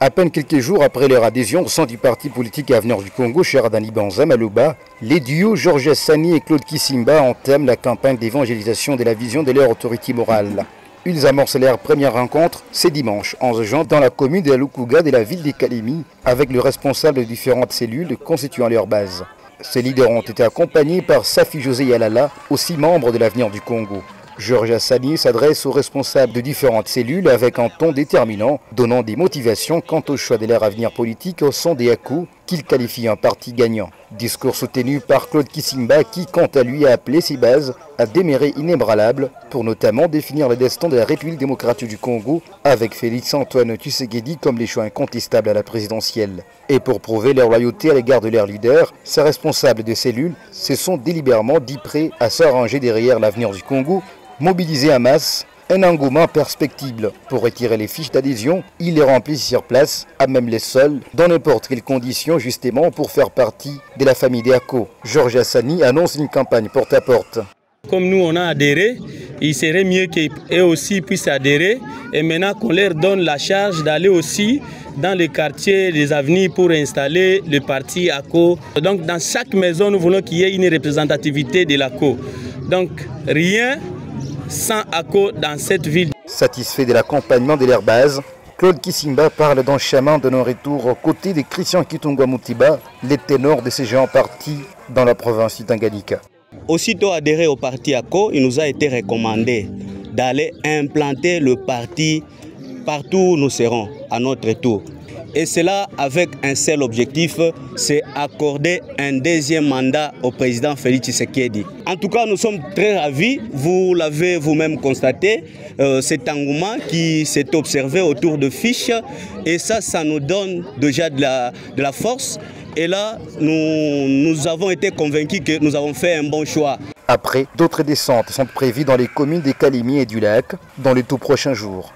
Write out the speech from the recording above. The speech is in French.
À peine quelques jours après leur adhésion au sein du parti politique Avenir du Congo, Cheradani Banza Maloba, les duos Georges Hassani et Claude Kisimba entament la campagne d'évangélisation de la vision de leur autorité morale. Ils amorcent leur première rencontre ce dimanche 11 juin dans la commune de la Lukuga de la ville de Kalemi avec le responsable de différentes cellules constituant leur base. Ces leaders ont été accompagnés par Safi José Yalala, aussi membre de l'Avenir du Congo. Georges Hassani s'adresse aux responsables de différentes cellules avec un ton déterminant, donnant des motivations quant au choix de leur avenir politique au sein des ACO, qu'il qualifie un parti gagnant. Discours soutenu par Claude Kisimba qui, quant à lui, a appelé ses bases à demeure inébranlables pour notamment définir le destin de la République démocratique du Congo avec Félix-Antoine Tshisekedi comme les choix incontestables à la présidentielle. Et pour prouver leur loyauté à l'égard de leur leader, ces responsables de cellules se sont délibérément dit prêts à s'arranger derrière l'avenir du Congo, mobilisés en masse, un engouement perspectible. Pour retirer les fiches d'adhésion, ils les remplissent sur place, à même les seuls, dans n'importe quelles conditions justement pour faire partie de la famille des ACO. Georges Hassani annonce une campagne porte-à-porte. Comme nous on a adhéré, il serait mieux qu'eux aussi puissent adhérer et maintenant qu'on leur donne la charge d'aller aussi dans les quartiers des avenirs pour installer le parti ACO. Donc dans chaque maison, nous voulons qu'il y ait une représentativité de l'ACO. Donc rien sans ACO dans cette ville. Satisfait de l'accompagnement de leur base, Claude Kisimba parle d'un chemin de non-retour aux côtés de Christian Kitungwa Mutiba, les ténors de ces géants partis dans la province du Tanganyika. Aussitôt adhéré au parti ACO, il nous a été recommandé d'aller implanter le parti partout où nous serons à notre tour. Et cela avec un seul objectif, c'est accorder un deuxième mandat au président Félix Tshisekedi. En tout cas, nous sommes très ravis, vous l'avez vous-même constaté, cet engouement qui s'est observé autour de fiches. Et ça nous donne déjà de la force. Et là, nous avons été convaincus que nous avons fait un bon choix. Après, d'autres descentes sont prévues dans les communes des Kalemi et du Lac dans les tout prochains jours.